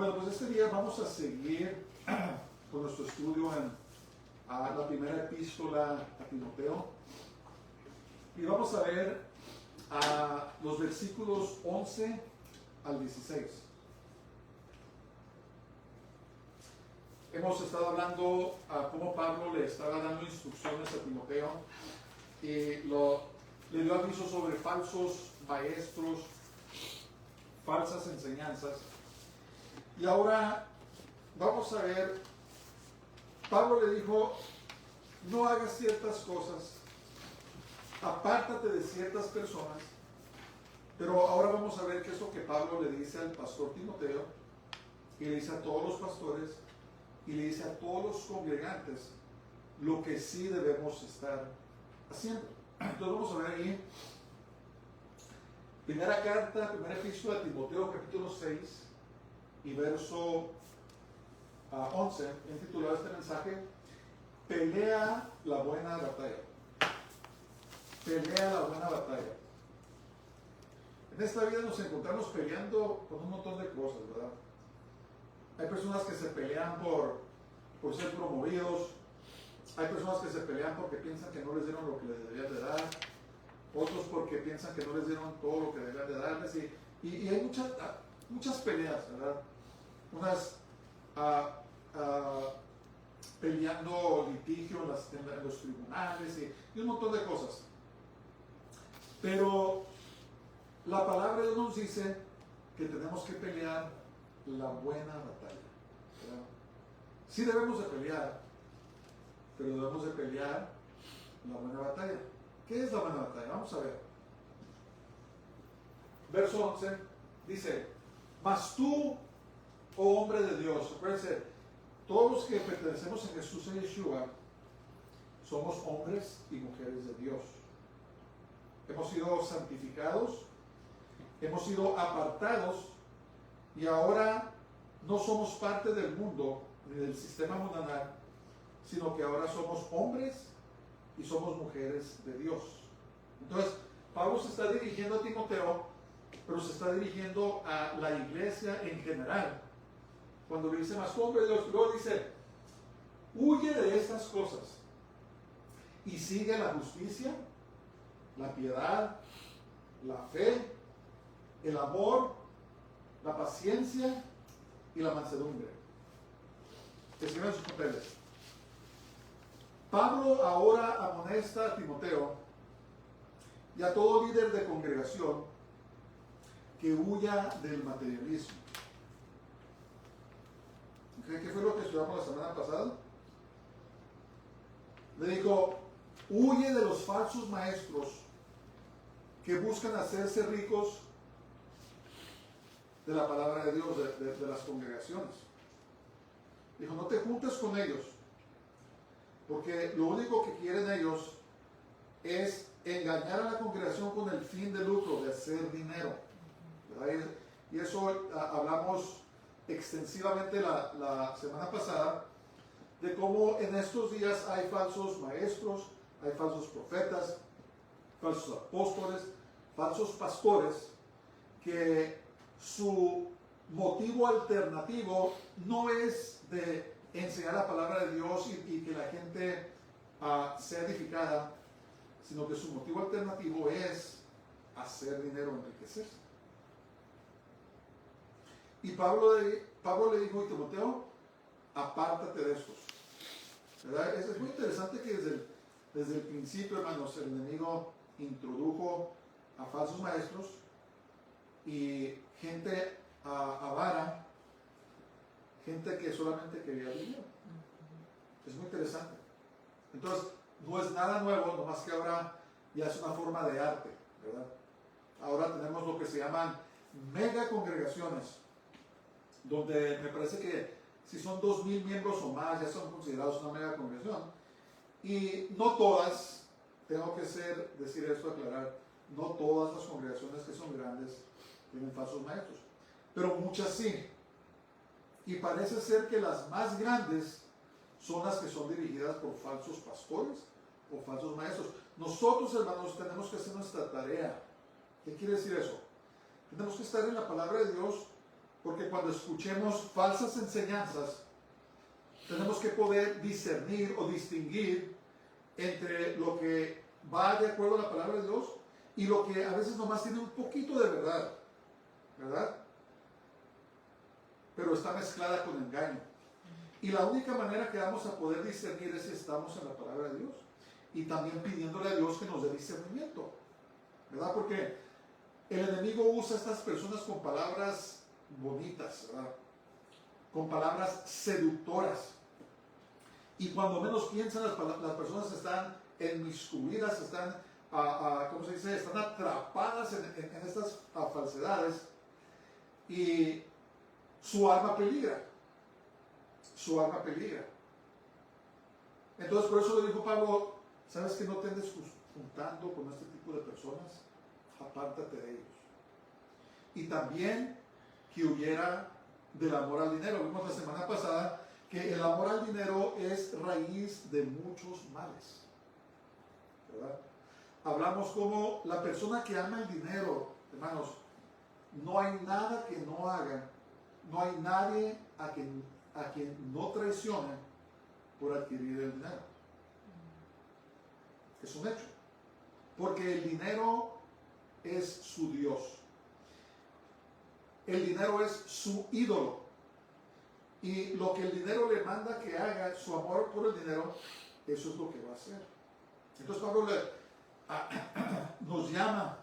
Bueno, pues este día vamos a seguir con nuestro estudio en la primera epístola a Timoteo. Y vamos a ver los versículos 11 al 16. Hemos estado hablando cómo Pablo le estaba dando instrucciones a Timoteo y le dio aviso sobre falsos maestros, falsas enseñanzas. Y ahora vamos a ver, Pablo le dijo, no hagas ciertas cosas, apártate de ciertas personas, pero ahora vamos a ver qué es lo que Pablo le dice al pastor Timoteo, y le dice a todos los pastores, y le dice a todos los congregantes, lo que sí debemos estar haciendo. Entonces vamos a ver ahí, primera epístola a Timoteo, capítulo 6, y verso 11, he titulado este mensaje, pelea la buena batalla. Pelea la buena batalla. En esta vida nos encontramos peleando con un montón de cosas, ¿verdad? Hay personas que se pelean por ser promovidos, hay personas que se pelean porque piensan que no les dieron lo que les debían de dar, otros porque piensan que no les dieron todo lo que debían de darles, y hay muchas peleas, ¿verdad? Unas peleando litigio en los tribunales y un montón de cosas. Pero la palabra de Dios nos dice que tenemos que pelear la buena batalla, ¿verdad? Sí debemos de pelear, pero debemos de pelear la buena batalla. ¿Qué es la buena batalla? Vamos a ver. Verso 11 dice, mas tú, oh hombre de Dios, acuérdense, todos los que pertenecemos en Jesús y Yeshua somos hombres y mujeres de Dios. Hemos sido santificados, hemos sido apartados y ahora no somos parte del mundo ni del sistema mundanal, sino que ahora somos hombres y somos mujeres de Dios. Entonces, Pablo se está dirigiendo a Timoteo, pero se está dirigiendo a la iglesia en general. Cuando le dice más hombre de Dios, luego dice, huye de estas cosas y sigue la justicia, la piedad, la fe, el amor, la paciencia y la mansedumbre. Escriban sus papeles. Pablo ahora amonesta a Timoteo y a todo líder de congregación que huya del materialismo. ¿Qué fue lo que estudiamos la semana pasada? Le dijo, huye de los falsos maestros que buscan hacerse ricos de la palabra de Dios, de las congregaciones. Dijo, no te juntes con ellos, porque lo único que quieren ellos es engañar a la congregación con el fin de lucro, de hacer dinero, ¿verdad? Y eso hablamos extensivamente la semana pasada, de cómo en estos días hay falsos maestros, hay falsos profetas, falsos apóstoles, falsos pastores, que su motivo alternativo no es de enseñar la palabra de Dios y que la gente sea edificada, sino que su motivo alternativo es hacer dinero, enriquecerse. Y Pablo le dijo a Timoteo, apártate de estos. ¿Verdad? Es muy interesante que desde el principio, hermanos, el enemigo introdujo a falsos maestros y gente avara, gente que solamente quería dinero. Es muy interesante. Entonces, no es nada nuevo, nomás que ahora ya es una forma de arte, ¿verdad? Ahora tenemos lo que se llaman mega congregaciones, donde me parece que si son 2,000 miembros o más, ya son considerados una mega congregación. Y no todas, tengo que decir esto, aclarar, no todas las congregaciones que son grandes tienen falsos maestros, pero muchas sí. Y parece ser que las más grandes son las que son dirigidas por falsos pastores o falsos maestros. Nosotros, hermanos, tenemos que hacer nuestra tarea. ¿Qué quiere decir eso? Tenemos que estar en la palabra de Dios Porque cuando escuchemos falsas enseñanzas, tenemos que poder discernir o distinguir entre lo que va de acuerdo a la palabra de Dios y lo que a veces nomás tiene un poquito de verdad, ¿verdad? Pero está mezclada con engaño. Y la única manera que vamos a poder discernir es si estamos en la palabra de Dios y también pidiéndole a Dios que nos dé discernimiento, ¿verdad? Porque el enemigo usa a estas personas con palabras bonitas, ¿verdad? Con palabras seductoras. Y cuando menos piensan, las personas están inmiscuidas, están, ¿cómo se dice? Están atrapadas en estas falsedades y su alma peligra. Su alma peligra. Entonces, por eso le dijo Pablo, ¿sabes que no te andes juntando con este tipo de personas? Apártate de ellos. Y también que hubiera del amor al dinero. Vimos la semana pasada que el amor al dinero es raíz de muchos males, ¿verdad? Hablamos como la persona que ama el dinero, hermanos, no hay nada que no haga, no hay nadie a quien no traicione por adquirir el dinero. Es un hecho. Porque el dinero es su Dios. El dinero es su ídolo. Y lo que el dinero le manda que haga, su amor por el dinero, eso es lo que va a hacer. Entonces Pablo nos llama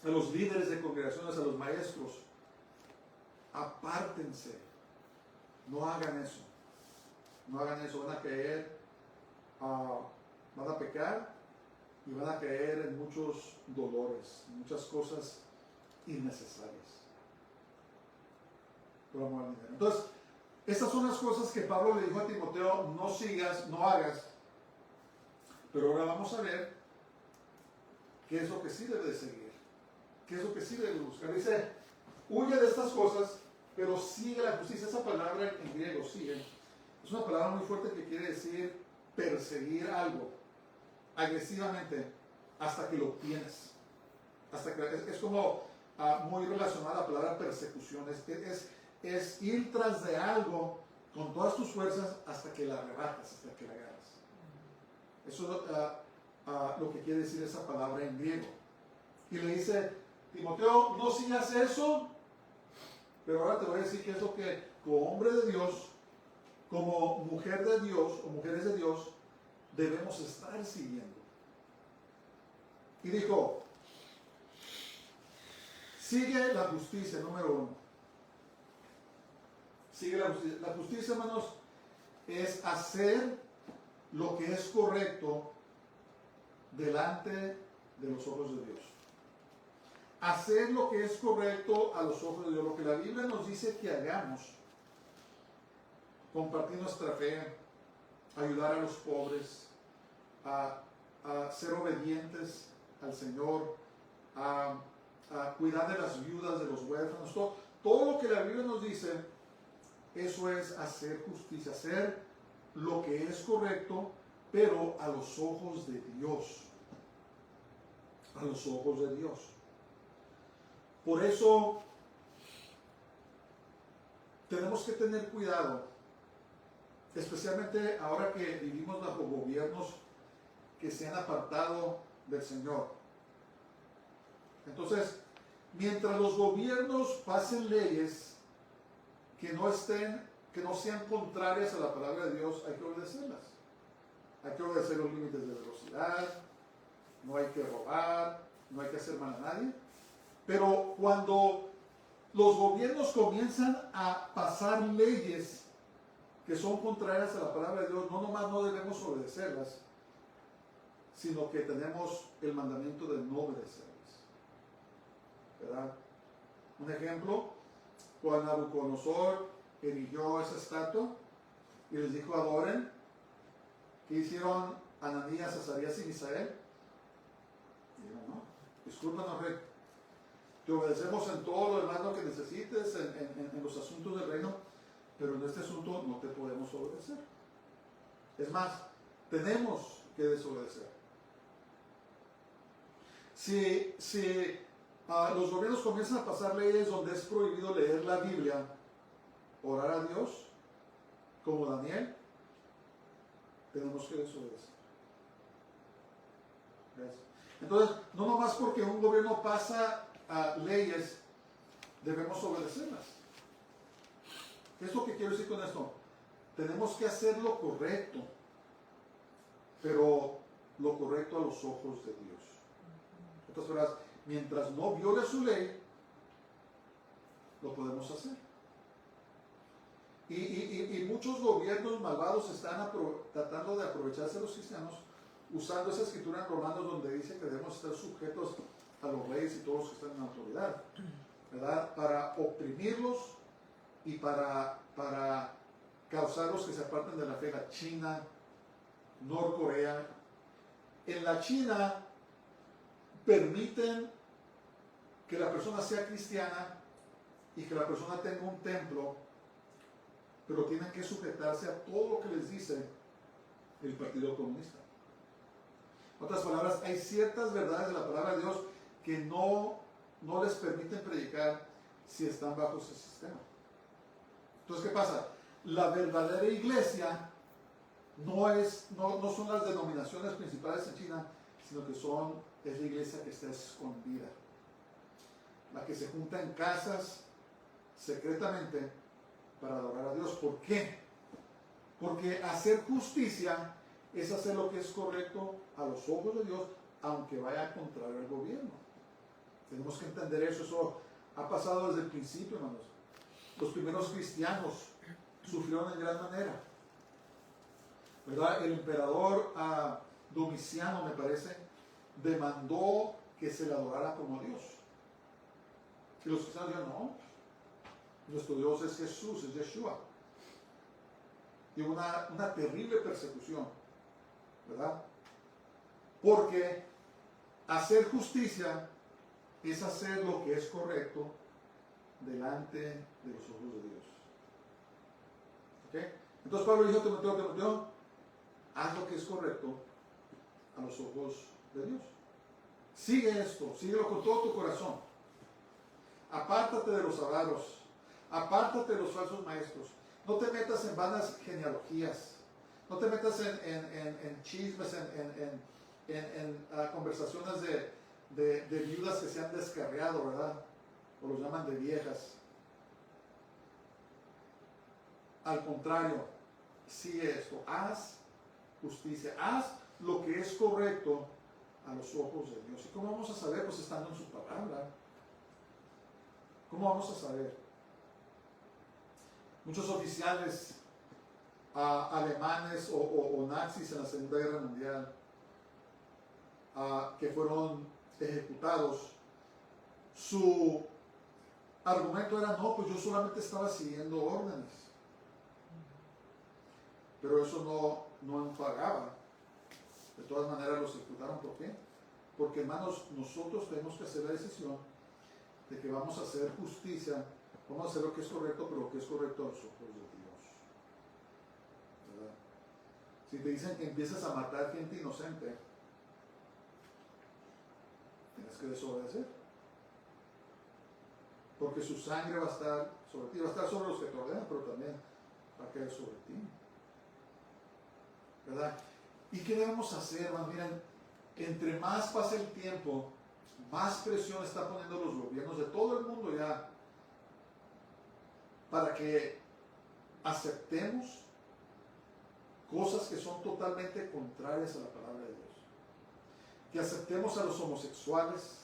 a los líderes de congregaciones, a los maestros, apártense, no hagan eso, no hagan eso, van a caer, van a pecar y van a caer en muchos dolores, en muchas cosas innecesarias por amor al dinero. Entonces, estas son las cosas que Pablo le dijo a Timoteo, no sigas, no hagas. Pero ahora vamos a ver qué es lo que sí debe de seguir, qué es lo que sí debe de buscar. Dice, huye de estas cosas, pero sigue la justicia. Esa palabra en griego, sigue, es una palabra muy fuerte que quiere decir perseguir algo agresivamente hasta que lo obtienes. Hasta que, es como muy relacionada a la palabra persecución. Es ir tras de algo con todas tus fuerzas hasta que la arrebatas, hasta que la agarras. Eso es lo que quiere decir esa palabra en griego. Y le dice, Timoteo, no sigas eso, pero ahora te voy a decir qué es lo que como hombre de Dios, como mujer de Dios o mujeres de Dios, debemos estar siguiendo. Y dijo, sigue la justicia, número 1. Sigue la justicia. La justicia, hermanos, es hacer lo que es correcto delante de los ojos de Dios. Hacer lo que es correcto a los ojos de Dios. Lo que la Biblia nos dice que hagamos. Compartir nuestra fe, ayudar a los pobres, a ser obedientes al Señor, a cuidar de las viudas, de los huérfanos. Todo lo que la Biblia nos dice, eso es hacer justicia, hacer lo que es correcto, pero a los ojos de Dios. A los ojos de Dios. Por eso tenemos que tener cuidado, especialmente ahora que vivimos bajo gobiernos que se han apartado del Señor. Entonces, mientras los gobiernos pasen leyes que no sean contrarias a la palabra de Dios, hay que obedecerlas. Hay que obedecer los límites de velocidad, no hay que robar, no hay que hacer mal a nadie. Pero cuando los gobiernos comienzan a pasar leyes que son contrarias a la palabra de Dios, no nomás no debemos obedecerlas, sino que tenemos el mandamiento de no obedecerlas. ¿Verdad? Un ejemplo, cuando Nabucodonosor erigió esa estatua y les dijo adoren, ¿qué hicieron Ananías, Azarías y Misael? Dijeron, no, discúlpanos, rey, te obedecemos en todo lo demás lo que necesites, en los asuntos del reino, pero en este asunto no te podemos obedecer. Es más, tenemos que desobedecer. Si los gobiernos comienzan a pasar leyes donde es prohibido leer la Biblia, orar a Dios, como Daniel, tenemos que desobedecer. ¿Ves? Entonces, no nomás porque un gobierno pasa leyes, debemos obedecerlas. ¿Qué es lo que quiero decir con esto? Tenemos que hacer lo correcto, pero lo correcto a los ojos de Dios. En otras palabras, mientras no viole su ley, lo podemos hacer. Y muchos gobiernos malvados están tratando de aprovecharse de los cristianos usando esa escritura en Romanos donde dice que debemos estar sujetos a los reyes y todos los que están en autoridad, ¿verdad? Para oprimirlos y para causarlos que se aparten de la fe. La China, Norcorea. En la China permiten que la persona sea cristiana y que la persona tenga un templo, pero tienen que sujetarse a todo lo que les dice el Partido Comunista. En otras palabras, hay ciertas verdades de la palabra de Dios que no les permiten predicar si están bajo ese sistema. Entonces, ¿qué pasa? La verdadera iglesia no son las denominaciones principales en China, sino que es la iglesia que está escondida. La que se junta en casas secretamente para adorar a Dios. ¿Por qué? Porque hacer justicia es hacer lo que es correcto a los ojos de Dios, aunque vaya contrario al gobierno. Tenemos que entender eso. Eso ha pasado desde el principio, hermanos. Los primeros cristianos sufrieron en gran manera, ¿verdad? El emperador Domiciano, me parece, demandó que se le adorara como Dios. Y los cristianos dijeron, no, nuestro Dios es Jesús, es Yeshua. Y una terrible persecución, ¿verdad? Porque hacer justicia es hacer lo que es correcto delante de los ojos de Dios. ¿Ok? Entonces Pablo dijo a Timoteo, haz lo que es correcto a los ojos de Dios. Sigue esto, síguelo con todo tu corazón. Apártate de los avaros, apártate de los falsos maestros. No te metas en vanas genealogías, no te metas en chismes, en conversaciones de viudas que se han descarriado, ¿verdad? O los llaman de viejas. Al contrario, sigue esto, haz justicia, haz lo que es correcto a los ojos de Dios. ¿Y cómo vamos a saber? Pues estando en su palabra. ¿Cómo vamos a saber? Muchos oficiales alemanes o nazis en la Segunda Guerra Mundial que fueron ejecutados, su argumento era, no, pues yo solamente estaba siguiendo órdenes. Pero eso no enfagaba. De todas maneras los ejecutaron. ¿Por qué? Porque, hermanos, nosotros tenemos que hacer la decisión de que vamos a hacer justicia, vamos a hacer lo que es correcto, pero lo que es correcto a los ojos de Dios. ¿Verdad? Si te dicen que empiezas a matar gente inocente, tienes que desobedecer. Porque su sangre va a estar sobre ti, va a estar sobre los que te ordenan, pero también va a caer sobre ti. ¿Verdad? ¿Y qué debemos hacer, hermano? Miren, entre más pasa el tiempo, más presión está poniendo los gobiernos de todo el mundo ya para que aceptemos cosas que son totalmente contrarias a la palabra de Dios. Que aceptemos a los homosexuales,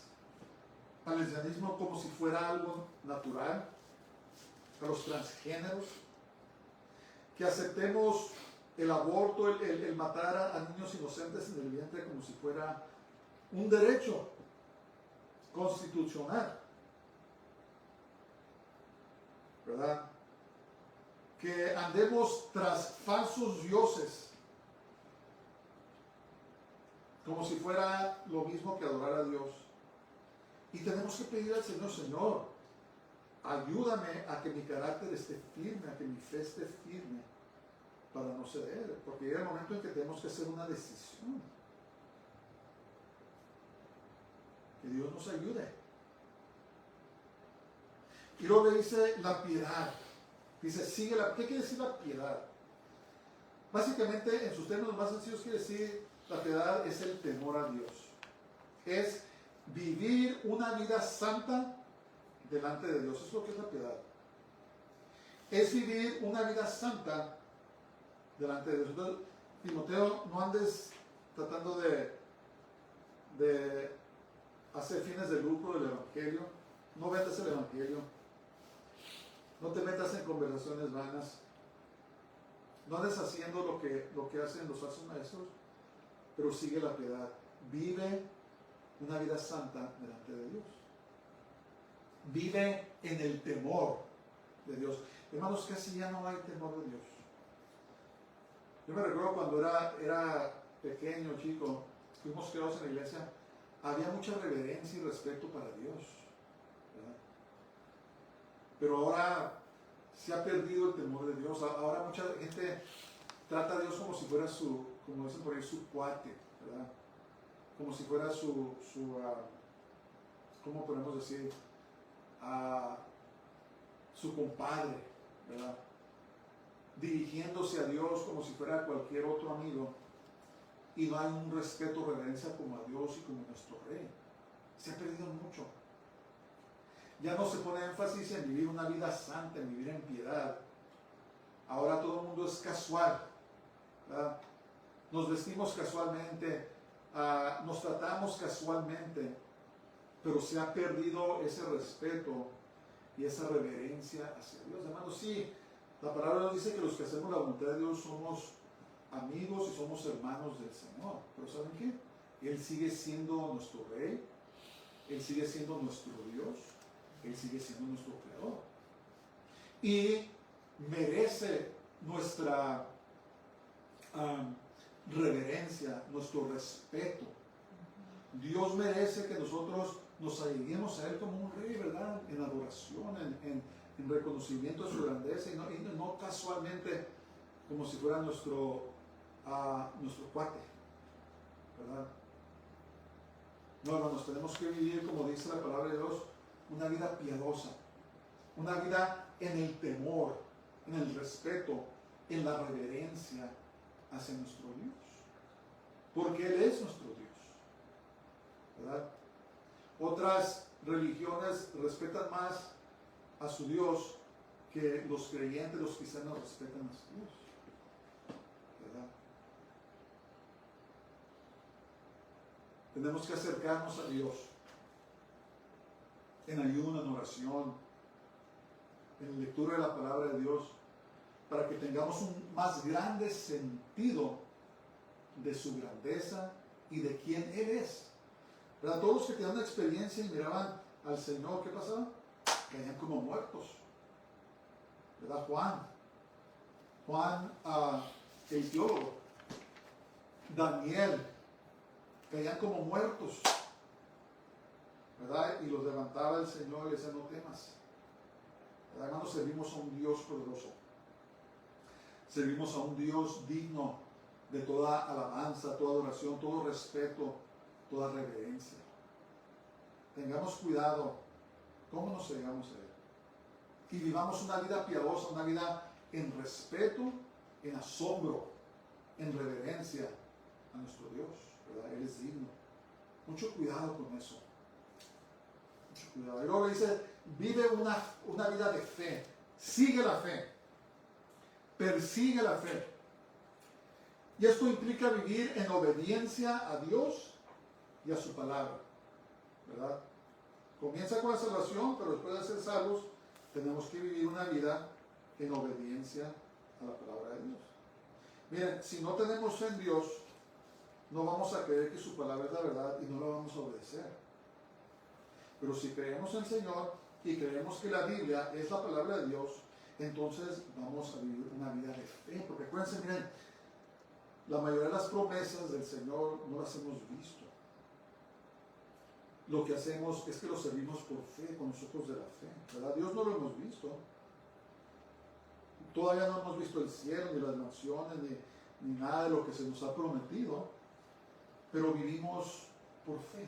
al lesbianismo como si fuera algo natural, a los transgéneros, que aceptemos el aborto, el matar a niños inocentes en el vientre como si fuera un derecho constitucional, ¿verdad? Que andemos tras falsos dioses como si fuera lo mismo que adorar a Dios. Y tenemos que pedir al Señor, Señor, ayúdame a que mi carácter esté firme, a que mi fe esté firme para no ceder, porque llega el momento en que tenemos que hacer una decisión. Que Dios nos ayude, Y luego le dice la piedad. Dice, sigue la... ¿Qué quiere decir la piedad? Básicamente, en sus términos más sencillos, quiere decir la piedad es el temor a Dios. Es vivir una vida santa delante de Dios. Eso es lo que es la piedad. Es vivir una vida santa delante de Dios. Entonces, Timoteo, no andes tratando de hacer fines de lucro del Evangelio. No vendas el Evangelio. No te metas en conversaciones vanas. No andes haciendo lo que hacen los falsos maestros, pero sigue la piedad. Vive una vida santa delante de Dios. Vive en el temor de Dios. Hermanos, casi ya no hay temor de Dios. Yo me recuerdo cuando era pequeño, chico, fuimos creados en la iglesia, había mucha reverencia y respeto para Dios, ¿verdad? Pero ahora se ha perdido el temor de Dios. Ahora mucha gente trata a Dios como si fuera como dicen por ahí, su cuate, ¿verdad? Como si fuera ¿cómo podemos decir? Su compadre, ¿verdad? Dirigiéndose a Dios como si fuera cualquier otro amigo, y no hay un respeto, reverencia como a Dios y como nuestro Rey. Se ha perdido mucho. Ya no se pone énfasis en vivir una vida santa, en vivir en piedad. Ahora todo el mundo es casual, ¿verdad? Nos vestimos casualmente, nos tratamos casualmente, pero se ha perdido ese respeto y esa reverencia hacia Dios. Hermanos, sí, la palabra nos dice que los que hacemos la voluntad de Dios somos amigos y somos hermanos del Señor. Pero ¿saben qué? Él sigue siendo nuestro Rey, Él sigue siendo nuestro Dios, Él sigue siendo nuestro Creador. Y merece nuestra reverencia, nuestro respeto. Dios merece que nosotros nos alleguemos a Él como un Rey, ¿verdad? En adoración, en reconocimiento de su grandeza, y no casualmente como si fuera nuestro cuate, ¿verdad? No, hermanos, tenemos que vivir, como dice la palabra de Dios, una vida piadosa, una vida en el temor, en el respeto, en la reverencia hacia nuestro Dios, porque Él es nuestro Dios, ¿verdad? Otras religiones respetan más a su Dios que los creyentes, los cristianos respetan a su Dios, ¿verdad? Tenemos que acercarnos a Dios en ayuno, en oración, en lectura de la palabra de Dios, para que tengamos un más grande sentido de su grandeza y de quién Él es, ¿verdad? Todos los que tenían una experiencia y miraban al Señor, ¿qué pasaba? Caían como muertos, ¿verdad? Juan, el teólogo, Daniel, caían como muertos, ¿verdad? Y los levantaba el Señor y le decía, no temas, ¿verdad? Hermanos, servimos a un Dios poderoso, servimos a un Dios digno de toda alabanza, toda adoración, todo respeto, toda reverencia. Tengamos cuidado cómo nos llegamos a Él y vivamos una vida piadosa, una vida en respeto, en asombro, en reverencia a nuestro Dios, ¿verdad? Él es digno. Mucho cuidado con eso. Mucho cuidado. Y luego dice, vive una vida de fe. Sigue la fe. Persigue la fe. Y esto implica vivir en obediencia a Dios y a su palabra, ¿verdad? Comienza con la salvación, pero después de ser salvos, tenemos que vivir una vida en obediencia a la palabra de Dios. Miren, si no tenemos fe en Dios, no vamos a creer que su palabra es la verdad y no la vamos a obedecer. Pero si creemos en el Señor y creemos que la Biblia es la palabra de Dios, entonces vamos a vivir una vida de fe. Porque acuérdense, miren, la mayoría de las promesas del Señor no las hemos visto. Lo que hacemos es que lo servimos por fe, con nosotros de la fe, ¿verdad? Dios no lo hemos visto. Todavía no hemos visto el cielo, ni las naciones, ni nada de lo que se nos ha prometido, pero vivimos por fe.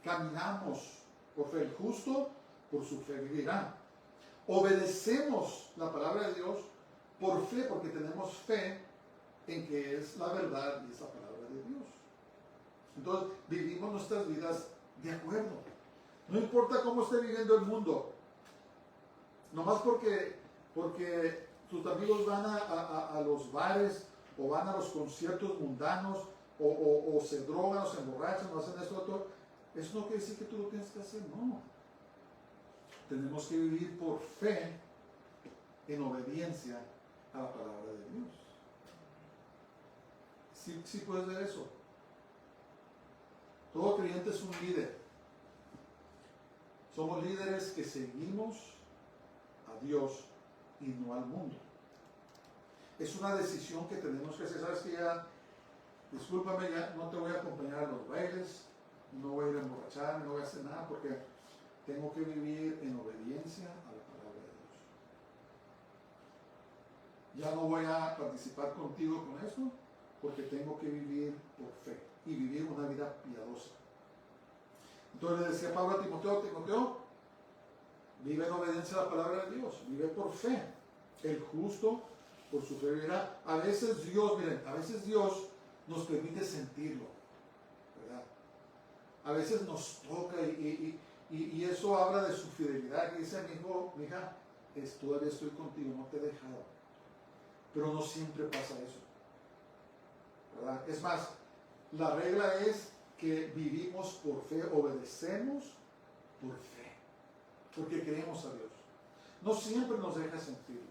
Caminamos por fe. El justo por su fe vivirá. Obedecemos la palabra de Dios por fe, porque tenemos fe en que es la verdad y es la palabra de Dios. Entonces, vivimos nuestras vidas de acuerdo. No importa cómo esté viviendo el mundo, nomás porque tus amigos van a los bares o van a los conciertos mundanos o se drogan o se emborrachan o hacen esto o otro, eso no quiere decir que tú lo tienes que hacer, no. Tenemos que vivir por fe en obediencia a la palabra de Dios. Sí puedes ver eso. Todo creyente es un líder. Somos líderes que seguimos a Dios y no al mundo. Es una decisión que tenemos que hacer. ¿Sabes que ya? Discúlpame, ya no te voy a acompañar a los bailes, no voy a ir a emborracharme, no voy a hacer nada porque tengo que vivir en obediencia a la palabra de Dios. Ya no voy a participar contigo con esto porque tengo que vivir por fe y vivir una vida piadosa. Entonces le decía Pablo a Timoteo, vive en obediencia a la palabra de Dios, vive por fe. El justo por su fe vivirá. A veces Dios nos permite sentirlo, ¿verdad? A veces nos toca y eso habla de su fidelidad, que dice a mi hijo, mi hija, todavía estoy contigo, no te he dejado. Pero no siempre pasa eso, ¿verdad? Es más, la regla es que vivimos por fe, obedecemos por fe, porque creemos a Dios. No siempre nos deja sentirlo.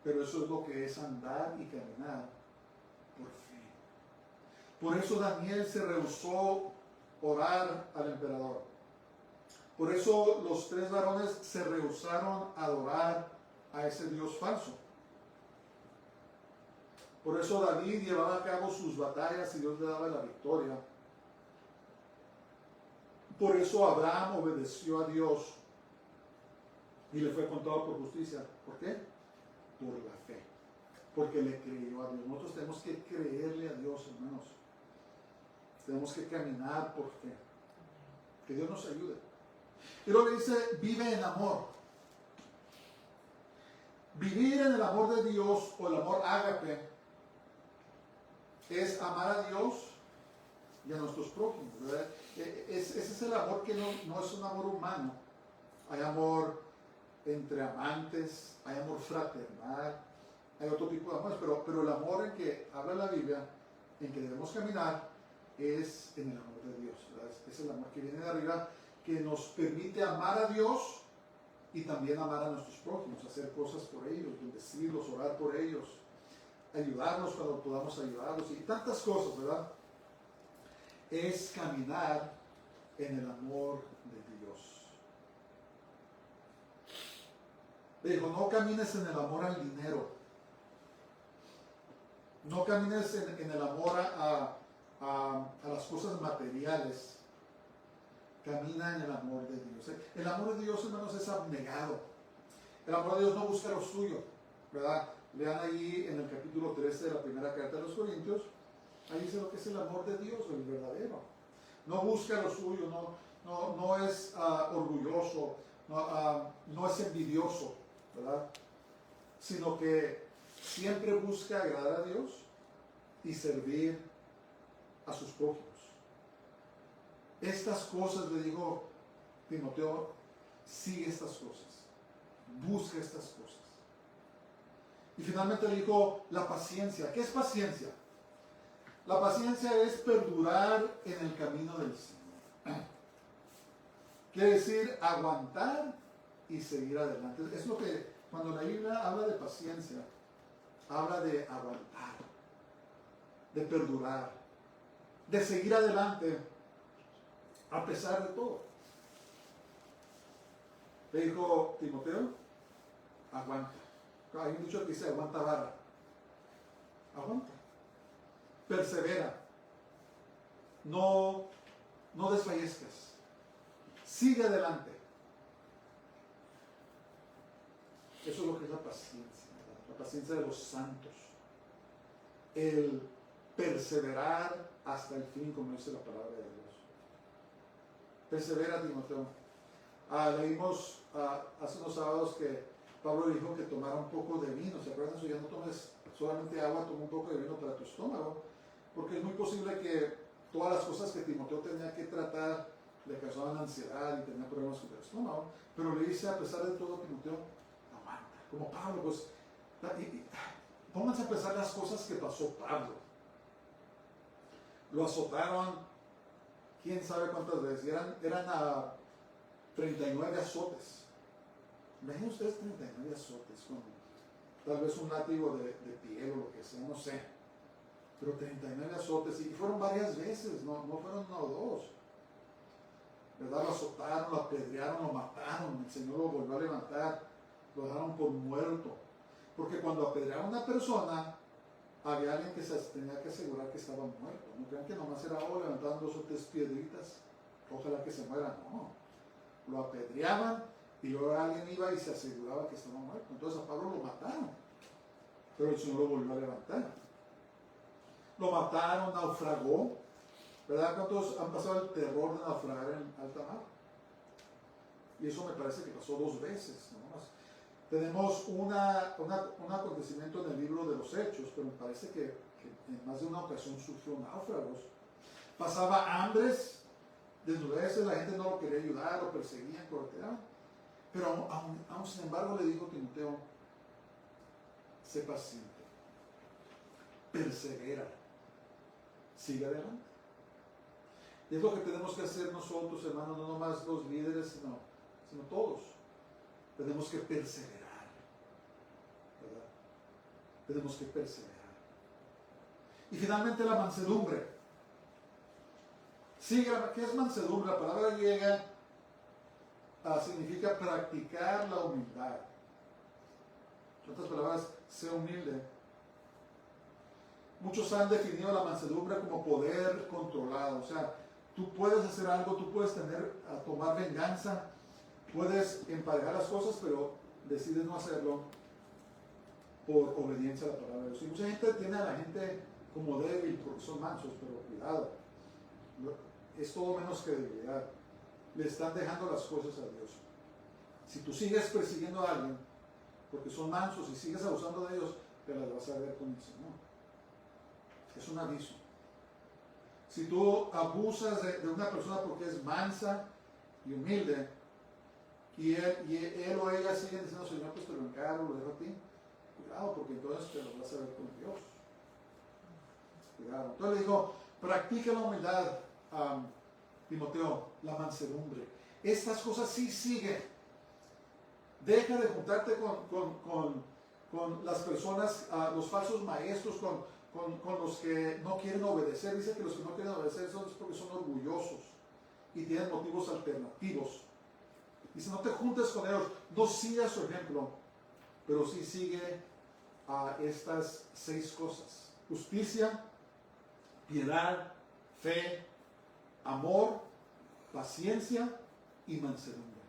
Pero eso es lo que es andar y caminar por fe. Por eso Daniel se rehusó orar al emperador. Por eso los 3 varones se rehusaron a adorar a ese Dios falso. Por eso David llevaba a cabo sus batallas y Dios le daba la victoria. Por eso Abraham obedeció a Dios y le fue contado por justicia. ¿Por qué? Por la fe. Porque le creyó a Dios. Nosotros tenemos que creerle a Dios, hermanos. Tenemos que caminar por fe. Que Dios nos ayude. Y luego le dice, vive en amor. Vivir en el amor de Dios o el amor ágape es amar a Dios y a nuestros prójimos, ¿verdad? Ese es el amor que no es un amor humano. Hay amor entre amantes, hay amor fraternal, hay otro tipo de amores, pero el amor en que habla la Biblia, en que debemos caminar, es en el amor de Dios, ¿verdad? Es el amor que viene de arriba, que nos permite amar a Dios y también amar a nuestros prójimos, hacer cosas por ellos, bendecirlos, orar por ellos, ayudarnos cuando podamos ayudarlos y tantas cosas, ¿verdad? Es caminar en el amor de Dios. Le dijo, no camines en el amor al dinero. No camines en el amor a las cosas materiales. Camina en el amor de Dios. El amor de Dios, hermanos, es abnegado. El amor de Dios no busca lo suyo, ¿verdad? Vean ahí en el capítulo 13 de la primera carta de los Corintios, ahí dice lo que es el amor de Dios, el verdadero. No busca lo suyo, no es orgulloso, no es envidioso, ¿verdad? Sino que siempre busca agradar a Dios y servir a sus prójimos. Estas cosas, le digo Timoteo, sigue estas cosas, busca estas cosas. Y finalmente le dijo la paciencia. ¿Qué es paciencia? La paciencia es perdurar en el camino del Señor. Quiere decir aguantar y seguir adelante. Es lo que cuando la Biblia habla de paciencia, habla de aguantar, de perdurar, de seguir adelante a pesar de todo. Le dijo Timoteo, aguanta. Hay un dicho que dice aguanta vara. Aguanta. Persevera. No desfallezcas. Sigue adelante. Eso es lo que es la paciencia, ¿verdad? La paciencia de los santos. El perseverar hasta el fin, como dice la palabra de Dios. persevera, Timoteo. Leímos hace unos sábados que Pablo dijo que tomara un poco de vino. ¿Se acuerdan? Ya no tomes solamente agua, toma un poco de vino para tu estómago, porque es muy posible que todas las cosas que Timoteo tenía que tratar le causaban ansiedad y tenía problemas con el estómago, pero le dice, a pesar de todo, Timoteo, aguanta. Como Pablo, pues, pónganse a pensar las cosas que pasó Pablo. Lo azotaron, quién sabe cuántas veces, eran a 39 azotes. Imaginen ustedes 39 azotes, con tal vez un látigo de piel o lo que sea, no sé. Pero 39 azotes, y fueron varias veces, no fueron uno o dos. ¿Verdad? Lo azotaron, lo apedrearon, lo mataron, el Señor lo volvió a levantar, lo dejaron por muerto. Porque cuando apedrearon a una persona, había alguien que se tenía que asegurar que estaba muerto. No crean que nomás era levantando 2 o 3 piedritas, ojalá que se muera, no. Lo apedreaban y luego alguien iba y se aseguraba que estaba muerto. Entonces a Pablo lo mataron, pero el Señor lo volvió a levantar. Lo mataron, naufragó, ¿verdad? ¿Cuántos han pasado el terror de naufragar en alta mar? Y eso me parece que pasó 2 veces, ¿no? Tenemos un acontecimiento en el libro de los Hechos, pero me parece que en más de una ocasión sufrió náufragos. Pasaba hambres, desnudeces, la gente no lo quería ayudar, lo perseguían, corteaban. Pero aún sin embargo le dijo Timoteo, sé paciente, persevera, sigue adelante. Y es lo que tenemos que hacer nosotros, hermanos, no nomás los líderes, sino todos. Tenemos que perseverar, ¿verdad? Tenemos que perseverar. Y finalmente la mansedumbre. ¿Qué es mansedumbre? La palabra griega significa practicar la humildad. En otras palabras, sé humilde. Muchos han definido la mansedumbre como poder controlado. O sea, tú puedes hacer algo, tú puedes tomar venganza, puedes emparejar las cosas, pero decides no hacerlo por obediencia a la palabra de Dios. Y mucha gente tiene a la gente como débil porque son mansos, pero cuidado, es todo menos que debilidad. Le están dejando las cosas a Dios. Si tú sigues persiguiendo a alguien porque son mansos y sigues abusando de ellos, te las vas a ver con el Señor. Es un aviso. Si tú abusas de una persona porque es mansa y humilde, y él o ella siguen diciendo, Señor, pues te lo encargo, lo dejo a ti, cuidado, porque entonces te lo vas a ver con Dios. Cuidado. Entonces le digo, practica la humildad, Timoteo, la mansedumbre. Estas cosas sí siguen. Deja de juntarte con las personas, los falsos maestros, con los que no quieren obedecer. Dice que los que no quieren obedecer son porque son orgullosos y tienen motivos alternativos. Dice, no te juntes con ellos, no sigas su ejemplo, pero sí sigue a estas 6 cosas: justicia, piedad, fe, amor, paciencia y mansedumbre.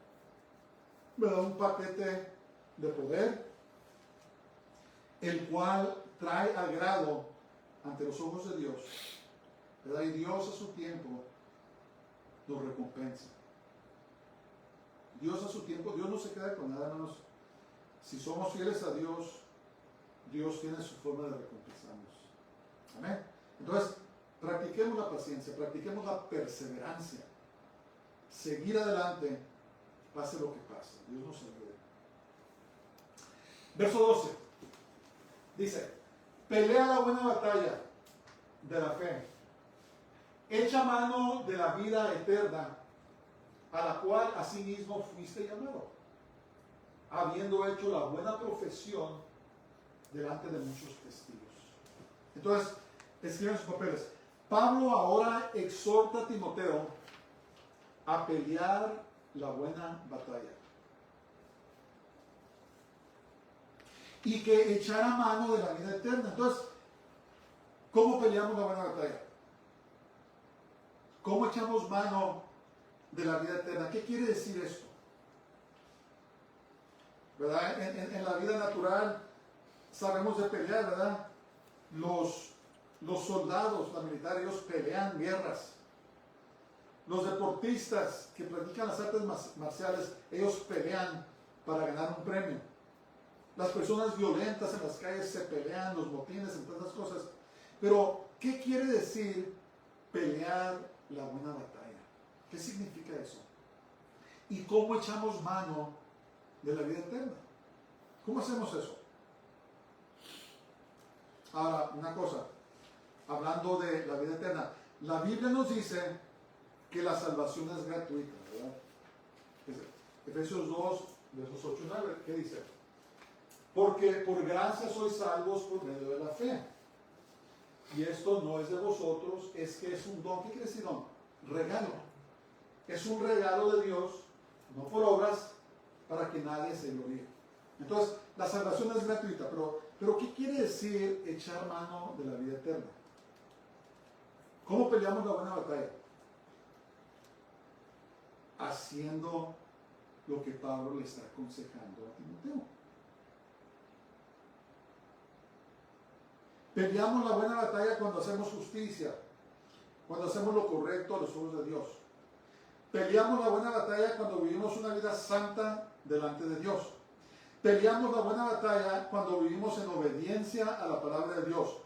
Me da un paquete de poder, el cual trae agrado ante los ojos de Dios, ¿verdad? Y Dios a su tiempo nos recompensa. Dios a su tiempo, Dios no se queda con nada, hermanos. Si somos fieles a Dios, Dios tiene su forma de recompensarnos. Amén. Entonces, practiquemos la paciencia, practiquemos la perseverancia. Seguir adelante, pase lo que pase. Dios nos ayude. Verso 12. Dice, pelea la buena batalla de la fe. Echa mano de la vida eterna, a la cual asimismo fuiste llamado, habiendo hecho la buena profesión delante de muchos testigos. Entonces, escriben sus papeles. Pablo ahora exhorta a Timoteo a pelear la buena batalla. Y que echara mano de la vida eterna. Entonces, ¿cómo peleamos la buena batalla? ¿Cómo echamos mano de la vida eterna? ¿Qué quiere decir esto? ¿Verdad? En la vida natural sabemos de pelear, ¿verdad? Los soldados, los militares, ellos pelean guerras. Los deportistas que practican las artes marciales, ellos pelean para ganar un premio. Las personas violentas en las calles se pelean, los motines, entre otras cosas. Pero, ¿qué quiere decir pelear la buena batalla? ¿Qué significa eso? ¿Y cómo echamos mano de la vida eterna? ¿Cómo hacemos eso? Ahora, una cosa, hablando de la vida eterna, la Biblia nos dice que la salvación es gratuita, ¿verdad? Efesios 2, versos 8 y 9, ¿qué dice? Porque por gracia sois salvos por medio de la fe. Y esto no es de vosotros, es que es un don. ¿Qué quiere decir don? Regalo. Es un regalo de Dios, no por obras, para que nadie se gloríe. Entonces, la salvación es gratuita, pero ¿qué quiere decir echar mano de la vida eterna? ¿Cómo peleamos la buena batalla? Haciendo lo que Pablo le está aconsejando a Timoteo. Peleamos la buena batalla cuando hacemos justicia, cuando hacemos lo correcto a los ojos de Dios. Peleamos la buena batalla cuando vivimos una vida santa delante de Dios. Peleamos la buena batalla cuando vivimos en obediencia a la palabra de Dios.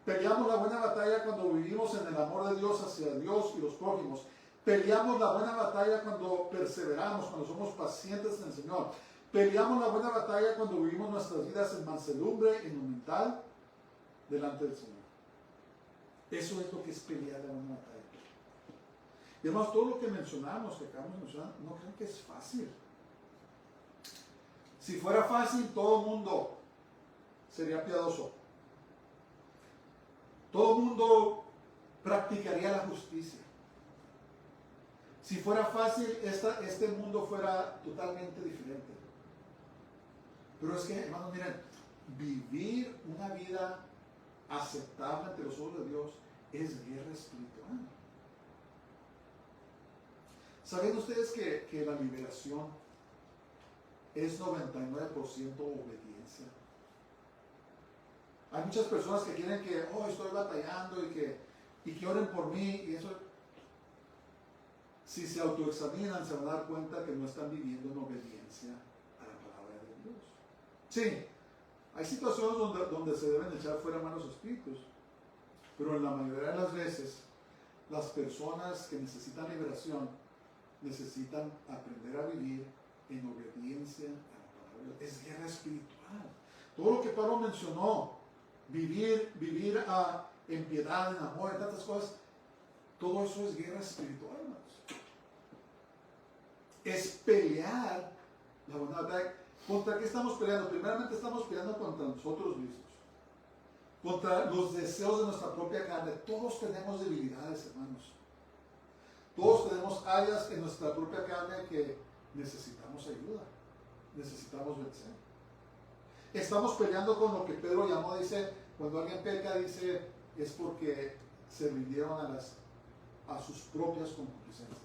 Peleamos la buena batalla cuando vivimos en el amor de Dios hacia Dios y los prójimos. Peleamos la buena batalla cuando perseveramos, cuando somos pacientes en el Señor. Peleamos la buena batalla cuando vivimos nuestras vidas en mansedumbre, en humildad, delante del Señor. Eso es lo que es pelear la buena batalla. Y además todo lo que mencionamos, que acabamos de mencionar, no creo que es fácil. Si fuera fácil, todo el mundo sería piadoso. Todo el mundo practicaría la justicia. Si fuera fácil, este mundo fuera totalmente diferente. Pero es que, hermanos, miren, vivir una vida aceptable ante los ojos de Dios es guerra espiritual. ¿Saben ustedes que la liberación es 99% obediencia? Hay muchas personas que quieren que, estoy batallando y que oren por mí, y eso, si se autoexaminan, se van a dar cuenta que no están viviendo en obediencia a la palabra de Dios. Sí, hay situaciones donde se deben echar fuera malos espíritus, pero en la mayoría de las veces, las personas que necesitan liberación necesitan aprender a vivir en obediencia a la palabra de Dios. Es guerra espiritual. Todo lo que Pablo mencionó, vivir en piedad, en amor, en tantas cosas, todo eso es guerra espiritual, hermanos. Es pelear la buena batalla. ¿Contra qué estamos peleando? Primeramente estamos peleando contra nosotros mismos, contra los deseos de nuestra propia carne. Todos tenemos debilidades, hermanos. Todos tenemos áreas en nuestra propia carne que necesitamos ayuda, necesitamos vencer. Estamos peleando con lo que Pedro llamó, dice, cuando alguien peca, dice, es porque se rindieron a sus propias concupiscencias,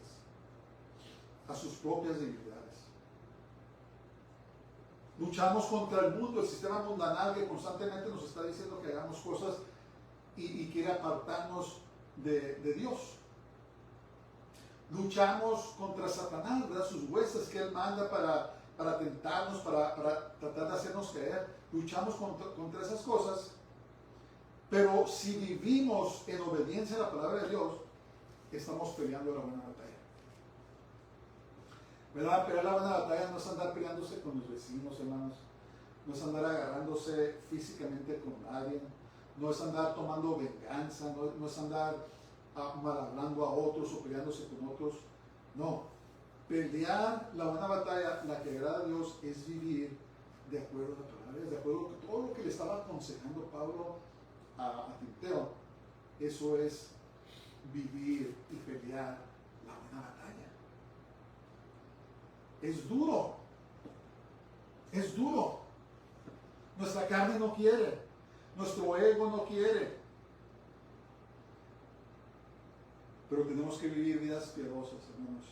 a sus propias debilidades. Luchamos contra el mundo, el sistema mundanal que constantemente nos está diciendo que hagamos cosas y quiere apartarnos de Dios. Luchamos contra Satanás, ¿verdad? Sus huestes que él manda para tentarnos, para tratar de hacernos caer. Luchamos contra esas cosas, pero si vivimos en obediencia a la palabra de Dios, estamos peleando la buena batalla. ¿Verdad? Pelear la buena batalla no es andar peleándose con los vecinos, hermanos. No es andar agarrándose físicamente con nadie. No es andar tomando venganza. No es andar mal hablando a otros o peleándose con otros. No. Pelear la buena batalla, la que agrada a Dios, es vivir de acuerdo a la palabra, de acuerdo a todo lo que le estaba aconsejando Pablo a Timoteo. Eso es vivir y pelear la buena batalla. Es duro. Es duro. Nuestra carne no quiere. Nuestro ego no quiere. Pero tenemos que vivir vidas piadosas, hermanos.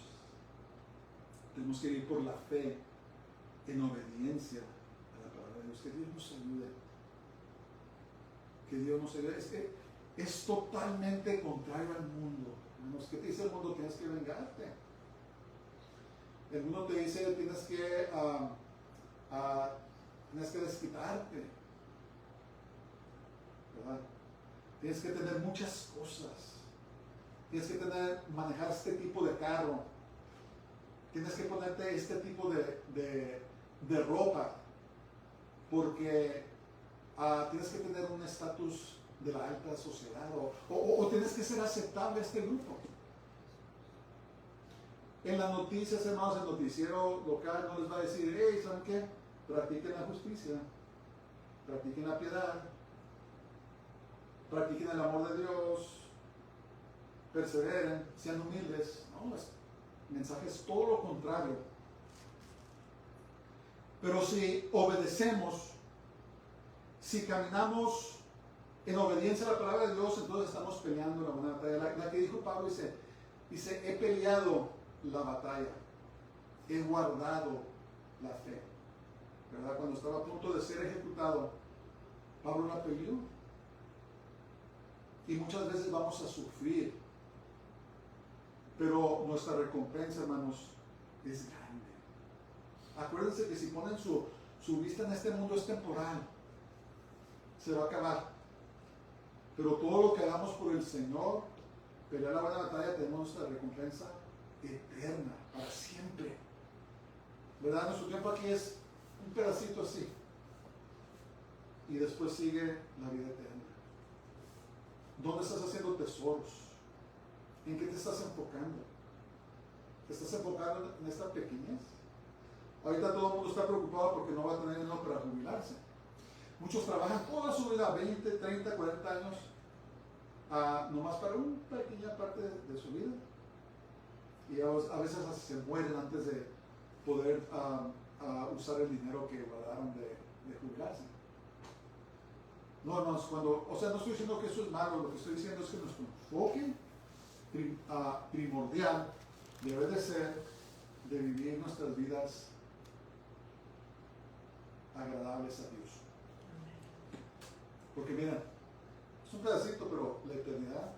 Tenemos que vivir por la fe, en obediencia a la palabra de Dios. Que Dios nos ayude. Que Dios nos ayude. Es que es totalmente contrario al mundo. Hermanos, ¿qué te dice el mundo? Tienes que vengarte. El mundo te dice tienes que desquitarte, ¿verdad? Tienes que tener muchas cosas. Tienes que manejar este tipo de carro. Tienes que ponerte este tipo de ropa. Porque tienes que tener un estatus de la alta sociedad. O tienes que ser aceptable a este grupo. En las noticias, hermanos, el noticiero local no les va a decir, hey, ¿saben qué? Practiquen la justicia, practiquen la piedad, practiquen el amor de Dios, perseveren, sean humildes. No, el mensaje es todo lo contrario. Pero si obedecemos, si caminamos en obediencia a la palabra de Dios, entonces estamos peleando la buena batalla. La que dijo Pablo dice, he peleado la batalla, he guardado la fe. ¿Verdad? Cuando estaba a punto de ser ejecutado, Pablo la peleó. Y muchas veces vamos a sufrir, pero nuestra recompensa, hermanos, es grande. Acuérdense que si ponen su vista en este mundo es temporal, se va a acabar. Pero todo lo que hagamos por el Señor, pelear la buena batalla, tenemos nuestra recompensa eterna, para siempre. ¿Verdad? Nuestro tiempo aquí es un pedacito así. Y después sigue la vida eterna. ¿Dónde estás haciendo tesoros? ¿En qué te estás enfocando? ¿Te estás enfocando en esta pequeñez? Ahorita todo el mundo está preocupado porque no va a tener dinero para jubilarse. Muchos trabajan toda su vida, 20, 30, 40 años, nomás para una pequeña parte de su vida. Y a veces se mueren antes de poder usar el dinero que guardaron de jubilarse. No, hermanos, no estoy diciendo que eso es malo, lo que estoy diciendo es que nuestro enfoque primordial debe de ser de vivir nuestras vidas agradables a Dios. Porque miren, es un pedacito, pero la eternidad.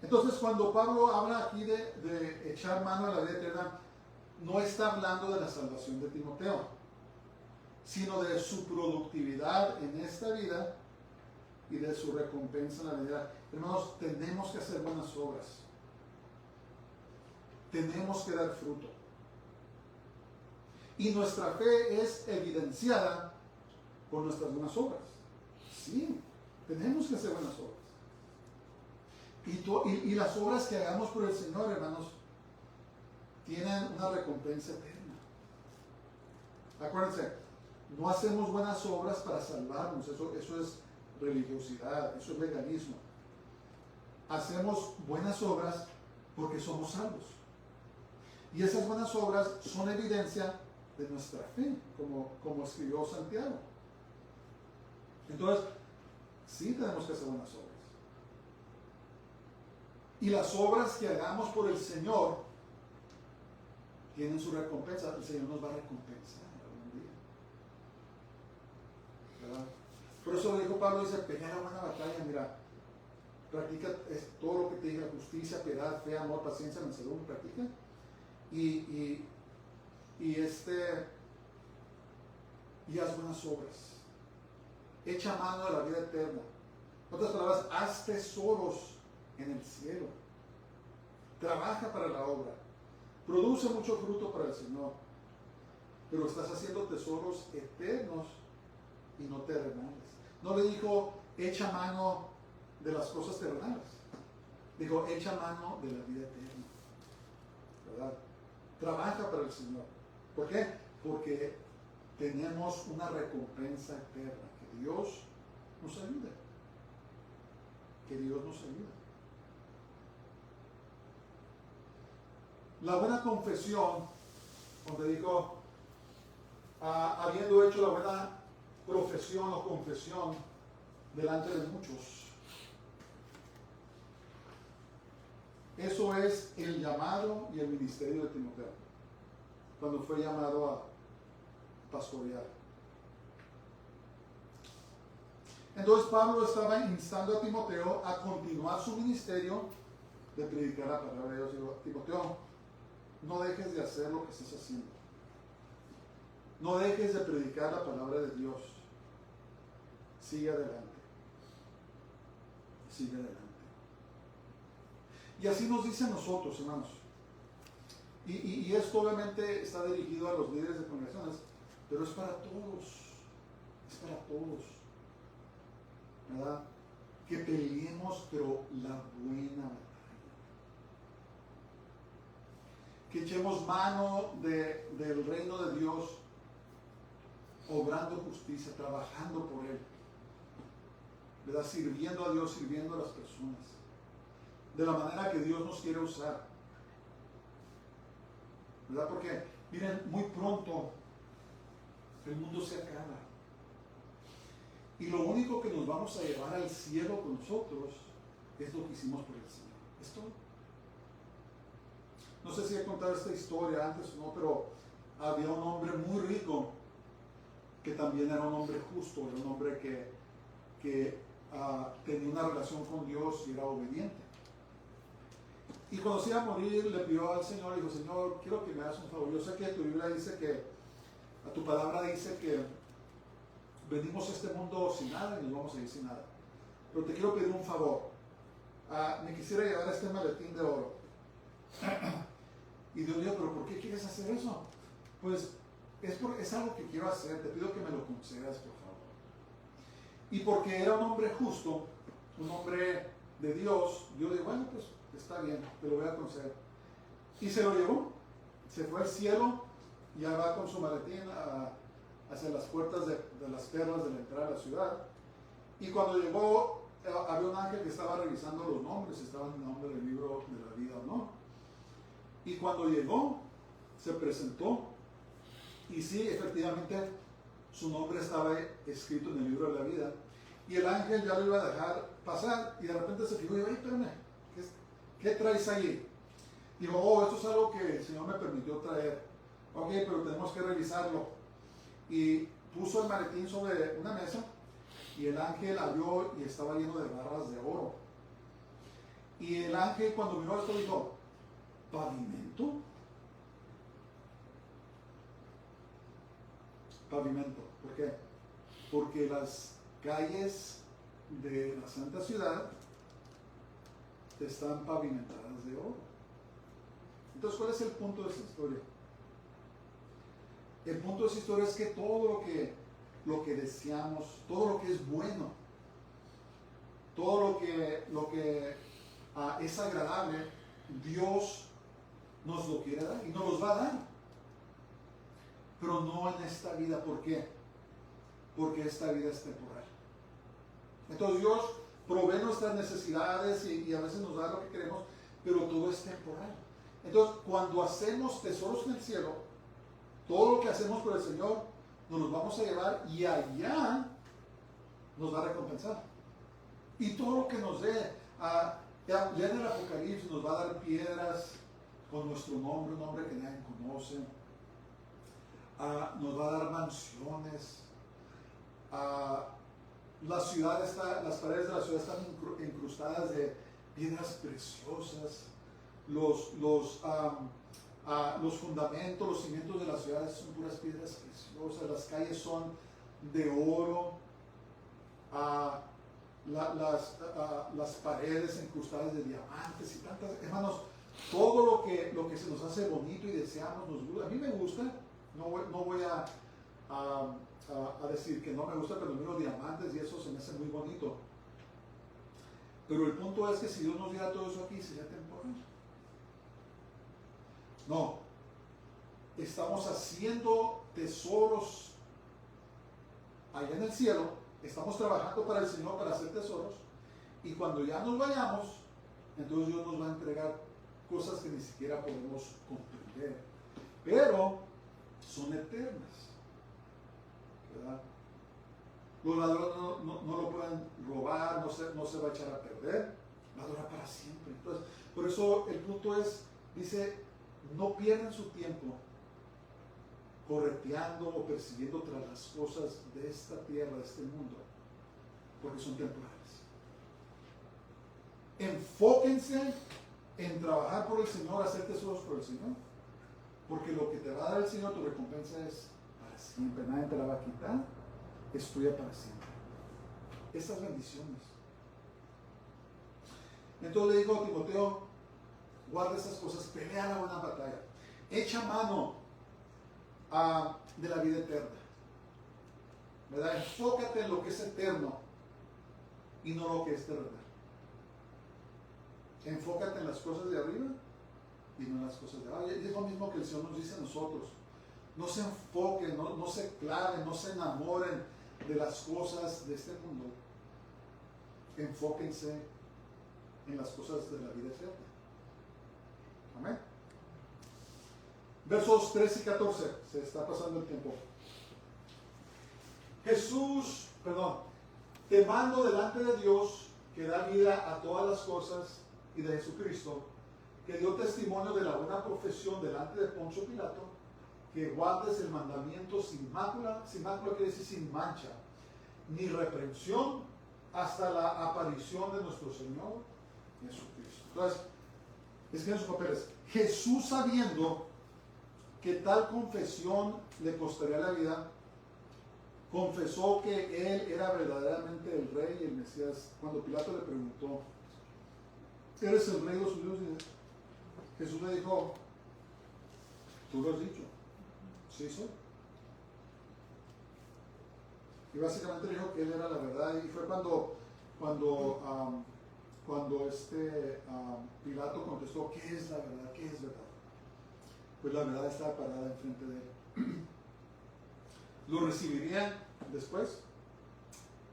Entonces, cuando Pablo habla aquí de echar mano a la vida eterna, no está hablando de la salvación de Timoteo, sino de su productividad en esta vida y de su recompensa en la vida. Hermanos, tenemos que hacer buenas obras. Tenemos que dar fruto. Y nuestra fe es evidenciada por nuestras buenas obras. Sí, tenemos que hacer buenas obras. Y las obras que hagamos por el Señor, hermanos, tienen una recompensa eterna. Acuérdense, no hacemos buenas obras para salvarnos, eso es religiosidad, eso es legalismo. Hacemos buenas obras porque somos salvos. Y esas buenas obras son evidencia de nuestra fe, como escribió Santiago. Entonces, sí tenemos que hacer buenas obras. Y las obras que hagamos por el Señor tienen su recompensa. El Señor nos va a recompensar algún día. ¿Verdad? Por eso dijo Pablo, dice, pelea la buena batalla, mira, practica todo lo que te diga, justicia, piedad, fe, amor, paciencia, mansedumbre, practica. Y haz buenas obras. Echa mano de la vida eterna. En otras palabras, haz tesoros en el cielo. Trabaja para la obra. Produce mucho fruto para el Señor. Pero estás haciendo tesoros eternos y no terrenales. No le dijo, echa mano de las cosas terrenales. Dijo, echa mano de la vida eterna. ¿Verdad? Trabaja para el Señor. ¿Por qué? Porque tenemos una recompensa eterna. Que Dios nos ayude. Que Dios nos ayude. La buena confesión, donde dijo, habiendo hecho la buena profesión o confesión delante de muchos. Eso es el llamado y el ministerio de Timoteo, cuando fue llamado a pastorear. Entonces Pablo estaba instando a Timoteo a continuar su ministerio de predicar la palabra de Dios. Digo, Timoteo, no dejes de hacer lo que estás haciendo. No dejes de predicar la palabra de Dios. Sigue adelante. Sigue adelante. Y así nos dice a nosotros, hermanos. Y esto obviamente está dirigido a los líderes de congregaciones, pero es para todos. Es para todos. ¿Verdad? Que peleemos, pero la buena batalla. Que echemos mano del reino de Dios, obrando justicia, trabajando por Él. ¿Verdad? Sirviendo a Dios, sirviendo a las personas. De la manera que Dios nos quiere usar. ¿Verdad? Porque, miren, muy pronto el mundo se acaba. Y lo único que nos vamos a llevar al cielo con nosotros es lo que hicimos por el Señor. Es todo. No sé si he contado esta historia antes o no, pero había un hombre muy rico que también era un hombre justo, era un hombre que tenía una relación con Dios y era obediente. Y cuando se iba a morir, le pidió al Señor, dijo, Señor, quiero que me hagas un favor. Yo sé que tu Biblia dice que, a tu palabra dice que venimos a este mundo sin nada y nos vamos a ir sin nada. Pero te quiero pedir un favor. Me quisiera llevar este maletín de oro. Y Dios dijo, pero ¿por qué quieres hacer eso? Pues es algo que quiero hacer, te pido que me lo concedas, por favor. Y porque era un hombre justo, un hombre de Dios, Dios dijo, bueno, pues está bien, te lo voy a conceder. Y se lo llevó, se fue al cielo, ya va con su maletín hacia las puertas de las perlas de la entrada de la ciudad. Y cuando llegó, había un ángel que estaba revisando los nombres, si estaban en el nombre del libro de la vida o no. Y cuando llegó, se presentó, y sí, efectivamente, su nombre estaba escrito en el libro de la vida. Y el ángel ya lo iba a dejar pasar, y de repente se fijó y dijo, ay, espérame, ¿qué traes ahí? Dijo, oh, esto es algo que el Señor me permitió traer. Ok, pero tenemos que revisarlo. Y puso el maletín sobre una mesa, y el ángel abrió y estaba lleno de barras de oro. Y el ángel, cuando miró esto, dijo, ¿pavimento? Pavimento. ¿Por qué? Porque las calles de la Santa Ciudad están pavimentadas de oro. Entonces, ¿cuál es el punto de esta historia? El punto de esta historia es que todo lo que deseamos, todo lo que es bueno, todo lo que es agradable, Dios nos lo quiere dar y nos los va a dar. Pero no en esta vida. ¿Por qué? Porque esta vida es temporal. Entonces Dios provee nuestras necesidades y a veces nos da lo que queremos, pero todo es temporal. Entonces, cuando hacemos tesoros en el cielo, todo lo que hacemos por el Señor, nos los vamos a llevar y allá nos va a recompensar. Y todo lo que nos dé, ya en el Apocalipsis nos va a dar piedras con nuestro nombre, un nombre que nadie conoce. Nos va a dar mansiones. Las paredes de la ciudad están incrustadas de piedras preciosas. Los fundamentos, los cimientos de las ciudades son puras piedras preciosas. Las calles son de oro. Las paredes incrustadas de diamantes y tantas. Hermanos, todo lo que se nos hace bonito y deseamos nos gusta. A mí me gusta. No voy a decir que no me gusta, pero miro diamantes y eso se me hace muy bonito. Pero el punto es que si Dios nos diera todo eso aquí, sería temporal. No. Estamos haciendo tesoros allá en el cielo. Estamos trabajando para el Señor para hacer tesoros. Y cuando ya nos vayamos, entonces Dios nos va a entregar cosas que ni siquiera podemos comprender. Pero son eternas, ¿verdad? Los ladrones no lo pueden robar, no se va a echar a perder, va a durar para siempre. Entonces, por eso el punto es, dice, no pierdan su tiempo correteando o persiguiendo tras las cosas de esta tierra, de este mundo, porque son temporales. Enfóquense en trabajar por el Señor, hacer tesoros por el Señor, porque lo que te va a dar el Señor, tu recompensa es para siempre, nadie te la va a quitar, es tuya para siempre. Estas bendiciones. Entonces le digo a Timoteo, guarda esas cosas, pelea la buena batalla, echa mano de la vida eterna, ¿verdad? Enfócate en lo que es eterno y no lo que es terrenal. Enfócate en las cosas de arriba y no en las cosas de abajo. Y es lo mismo que el Señor nos dice a nosotros. No se enfoquen, no se claven, no se enamoren de las cosas de este mundo. Enfóquense en las cosas de la vida eterna. Amén. Versos 13 y 14. Se está pasando el tiempo. Te mando delante de Dios, que da vida a todas las cosas, y de Jesucristo, que dio testimonio de la buena profesión delante de Poncio Pilato, que guardes el mandamiento sin mácula quiere decir sin mancha, ni reprensión, hasta la aparición de nuestro Señor Jesucristo. Entonces, escriben sus papeles. Jesús, sabiendo que tal confesión le costaría la vida, confesó que él era verdaderamente el rey y el Mesías. Cuando Pilato le preguntó, ¿eres el rey de los judíos? Jesús le dijo, tú lo has dicho. Sí, soy. Y básicamente dijo que él era la verdad. Y fue cuando Pilato contestó, ¿qué es la verdad? ¿Qué es verdad? Pues la verdad estaba parada enfrente de él. ¿Lo recibirían después?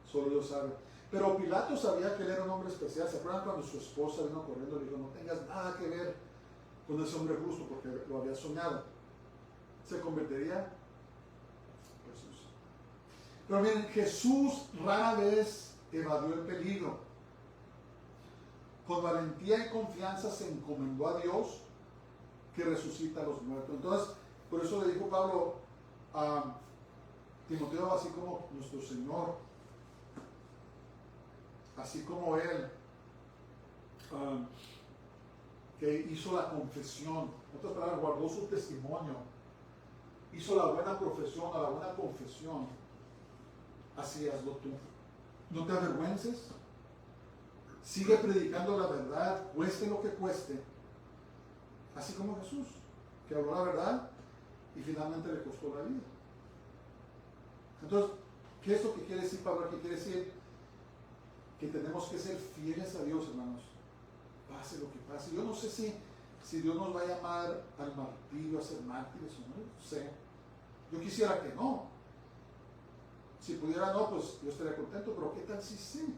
Solo Dios sabe. Pero Pilato sabía que él era un hombre especial. ¿Se acuerdan cuando su esposa vino corriendo y le dijo, no tengas nada que ver con ese hombre justo, porque lo había soñado? ¿Se convertiría? Jesús. Pero miren, Jesús rara vez evadió el peligro. Con valentía y confianza se encomendó a Dios, que resucita a los muertos. Entonces, por eso le dijo Pablo a Timoteo, así como nuestro Señor, así como Él, que hizo la confesión, en otras palabras, guardó su testimonio, hizo la buena profesión, la buena confesión, así hazlo tú. No te avergüences, sigue predicando la verdad, cueste lo que cueste, así como Jesús, que habló la verdad y finalmente le costó la vida. Entonces, ¿qué es lo que quiere decir Pablo? ¿Qué quiere decir? Que tenemos que ser fieles a Dios, hermanos, pase lo que pase. Yo no sé si Dios nos va a llamar al martirio, a ser mártires o no sé. Yo quisiera que no. Si pudiera no, pues yo estaría contento, pero ¿qué tal si sí?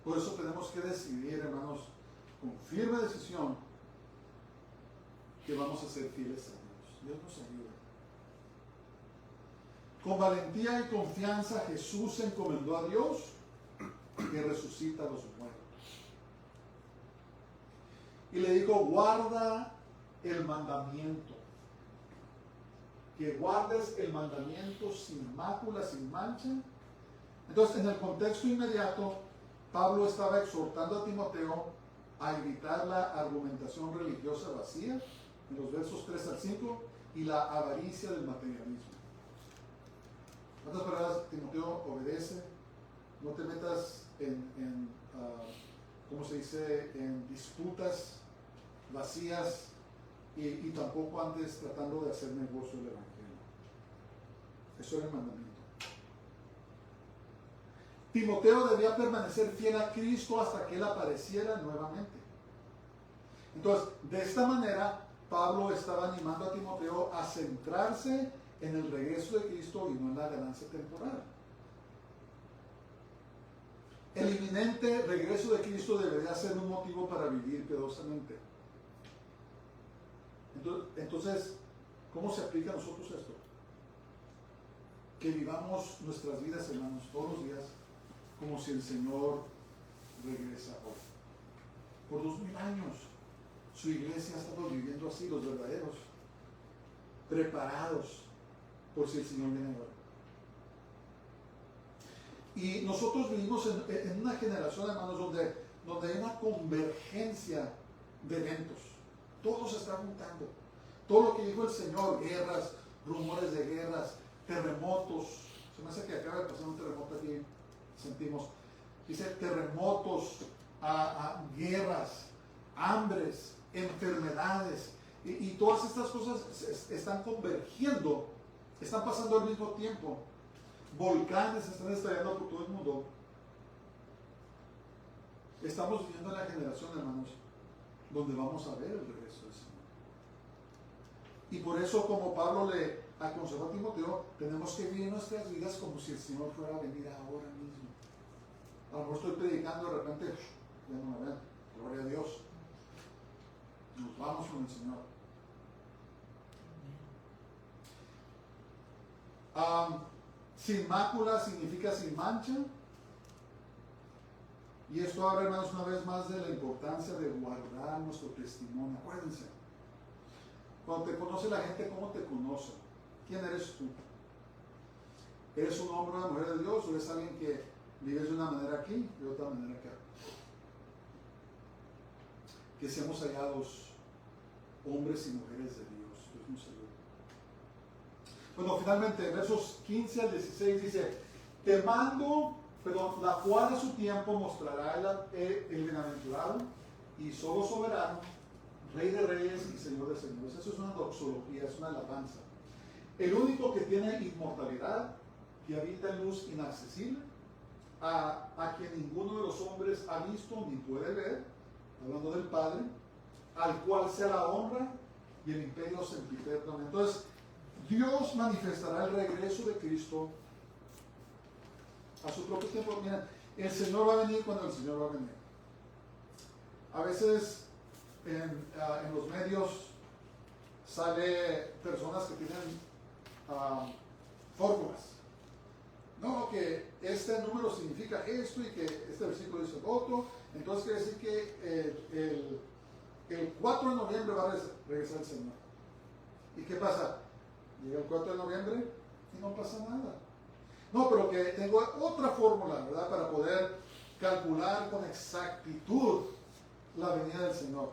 Por eso tenemos que decidir, hermanos, con firme decisión, que vamos a ser fieles a Dios. Dios nos ayuda. Con valentía y confianza Jesús se encomendó a Dios, que resucita a los muertos. Y le dijo, guarda el mandamiento. Que guardes el mandamiento sin mácula, sin mancha. Entonces, en el contexto inmediato, Pablo estaba exhortando a Timoteo a evitar la argumentación religiosa vacía, en los versos 3 al 5, y la avaricia del materialismo. En otras palabras, Timoteo, obedece, no te metas ¿cómo se dice?, en disputas vacías y tampoco andes tratando de hacer negocio del Evangelio. Eso era el mandamiento. Timoteo debía permanecer fiel a Cristo hasta que Él apareciera nuevamente. Entonces, de esta manera, Pablo estaba animando a Timoteo a centrarse en el regreso de Cristo y no en la ganancia temporal. El inminente regreso de Cristo debería ser un motivo para vivir piadosamente. Entonces, ¿cómo se aplica a nosotros esto? Que vivamos nuestras vidas, hermanos, todos los días, como si el Señor regresa hoy. Por 2000 años, su iglesia ha estado viviendo así, los verdaderos, preparados por si el Señor viene ahora. Y nosotros vivimos en una generación, hermanos, donde hay una convergencia de eventos. Todo se está juntando. Todo lo que dijo el Señor, guerras, rumores de guerras, terremotos. Se me hace que acaba de pasar un terremoto aquí, sentimos. Dice terremotos, guerras, hambres, enfermedades. Y todas estas cosas están convergiendo, están pasando al mismo tiempo. Volcanes están estallando por todo el mundo. Estamos viviendo en la generación, hermanos, donde vamos a ver el regreso del Señor. Y por eso, como Pablo le aconsejó a Timoteo, tenemos que vivir nuestras vidas como si el Señor fuera a venir ahora mismo. A lo mejor estoy predicando de repente, ya no me ven, gloria a Dios. Nos vamos con el Señor. Sin mácula significa sin mancha. Y esto habla, hermanos, una vez más de la importancia de guardar nuestro testimonio. Acuérdense, cuando te conoce la gente, ¿cómo te conoce? ¿Quién eres tú? ¿Eres un hombre o una mujer de Dios o eres alguien que vives de una manera aquí y de otra manera acá? Que seamos hallados hombres y mujeres de Dios. Dios nos ayude. Bueno, finalmente, versos 15 al 16 dice: te mando, la cual a su tiempo mostrará el bienaventurado y solo soberano, Rey de reyes y Señor de señores. Eso es una doxología, es una alabanza. El único que tiene inmortalidad, que habita en luz inaccesible, a quien ninguno de los hombres ha visto ni puede ver, hablando del Padre, al cual sea la honra y el imperio sempiterno. Entonces, Dios manifestará el regreso de Cristo a su propio tiempo. Mira, el Señor va a venir cuando el Señor va a venir. A veces en los medios sale personas que tienen fórmulas. No, que este número significa esto y que este versículo dice otro. Entonces quiere decir que el 4 de noviembre va a regresar el Señor. ¿Y qué pasa? Llega el 4 de noviembre y no pasa nada. No, pero que tengo otra fórmula, ¿verdad? Para poder calcular con exactitud la venida del Señor.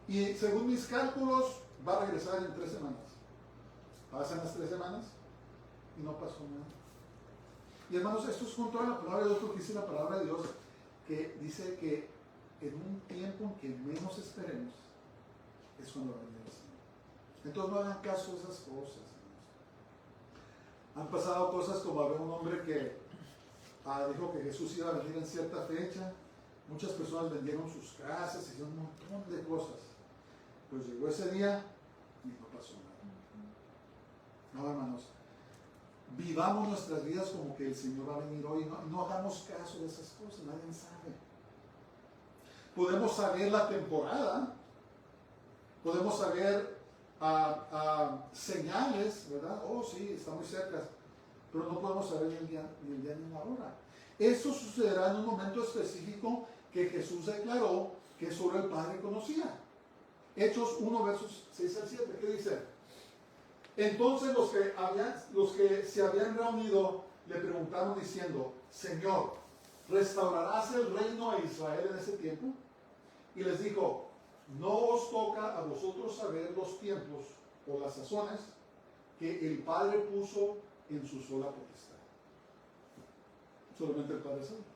Y según mis cálculos, va a regresar en 3 semanas. Pasan las 3 semanas y no pasó nada. Y hermanos, esto es contra la palabra de Dios, porque dice la palabra de Dios, que dice que en un tiempo en que menos esperemos, es cuando va a venir el Señor. Entonces no hagan caso de esas cosas. Han pasado cosas como había un hombre que dijo que Jesús iba a venir en cierta fecha. Muchas personas vendieron sus casas, hicieron un montón de cosas. Pues llegó ese día y no pasó nada. No, hermanos, vivamos nuestras vidas como que el Señor va a venir hoy. No hagamos caso de esas cosas, nadie sabe. Podemos saber la temporada, podemos saber señales, ¿verdad? Oh, sí, está muy cerca, pero no podemos saber ni el día ni la hora. Eso sucederá en un momento específico que Jesús declaró que solo el Padre conocía. Hechos 1, versos 6 al 7, ¿qué dice? Entonces los que se habían reunido le preguntaron diciendo: Señor, ¿restaurarás el reino a Israel en ese tiempo? Y les dijo: no os toca a vosotros saber los tiempos o las sazones que el Padre puso en su sola potestad. Solamente el Padre sabe.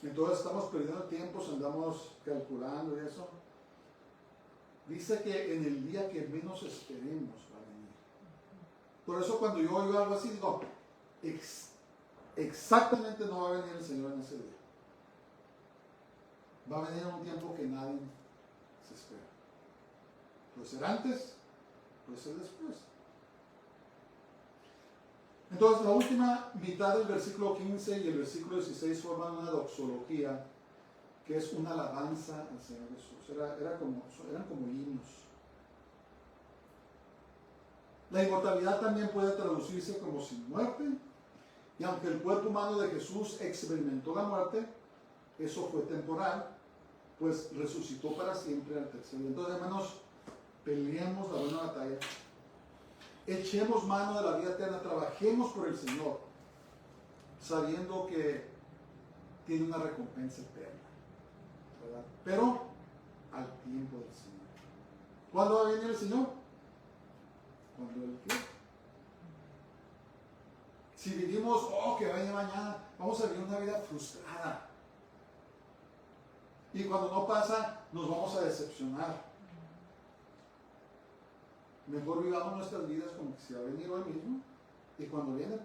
Entonces estamos perdiendo tiempos, andamos calculando y eso. Dice que en el día que menos esperemos va a venir. Por eso cuando yo oigo algo así, digo, exactamente no va a venir el Señor en ese día. Va a venir en un tiempo que nadie se espera. Puede ser antes, puede ser después. Entonces la última mitad del versículo 15 y el versículo 16 forman una doxología, que es una alabanza al Señor Jesús. Eran como himnos. La inmortalidad también puede traducirse como sin muerte, y aunque el cuerpo humano de Jesús experimentó la muerte, eso fue temporal, pues resucitó para siempre al tercer día. Entonces, hermanos, peleemos la buena batalla. echemos mano de la vida eterna, trabajemos por el Señor, sabiendo que tiene una recompensa eterna, ¿verdad? Pero al tiempo del Señor. ¿Cuándo va a venir el Señor? Cuando Él quiera. Si vivimos, que vaya mañana, vamos a vivir una vida frustrada. Y cuando no pasa, nos vamos a decepcionar. Mejor vivamos nuestras vidas como que se va a venir hoy mismo. Y cuando viene,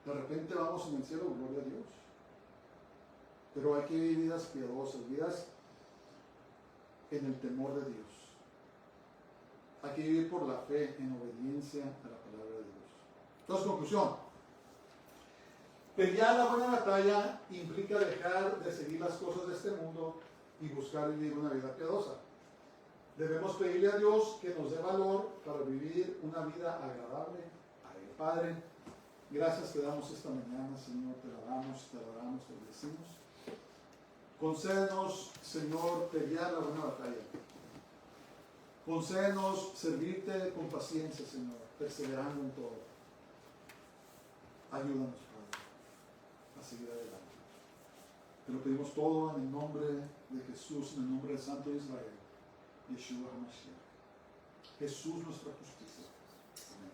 de repente vamos en el cielo, gloria a Dios. Pero hay que vivir vidas piadosas, vidas en el temor de Dios. Hay que vivir por la fe, en obediencia a la palabra de Dios. Entonces, conclusión. Pelear la buena batalla implica dejar de seguir las cosas de este mundo y buscar vivir una vida piadosa. Debemos pedirle a Dios que nos dé valor para vivir una vida agradable a Él. Padre, gracias te damos esta mañana, Señor, te alabamos, te adoramos, te bendecimos. Concédenos, Señor, pelear la buena batalla. Concédenos servirte con paciencia, Señor, perseverando en todo. Ayúdanos, Padre, a seguir adelante. Te lo pedimos todo en el nombre de Jesús, en el nombre del Santo de Israel, Yeshua HaMashiach. Jesús, nuestra justicia. Amén.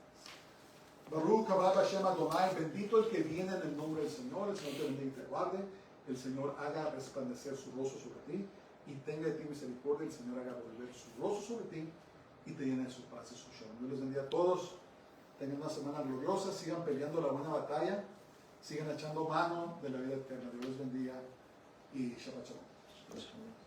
Baruch haba Hashem Adonai, bendito el que viene en el nombre del Señor. El Señor te bendiga y te guarde. El Señor haga resplandecer su rostro sobre ti y tenga de ti misericordia. El Señor haga volver su rostro sobre ti y te llene de su paz y su shalom. Dios les bendiga a todos. Tengan una semana gloriosa. Sigan peleando la buena batalla. Sigan echando mano de la vida eterna. Dios les bendiga y Shabbat Shalom.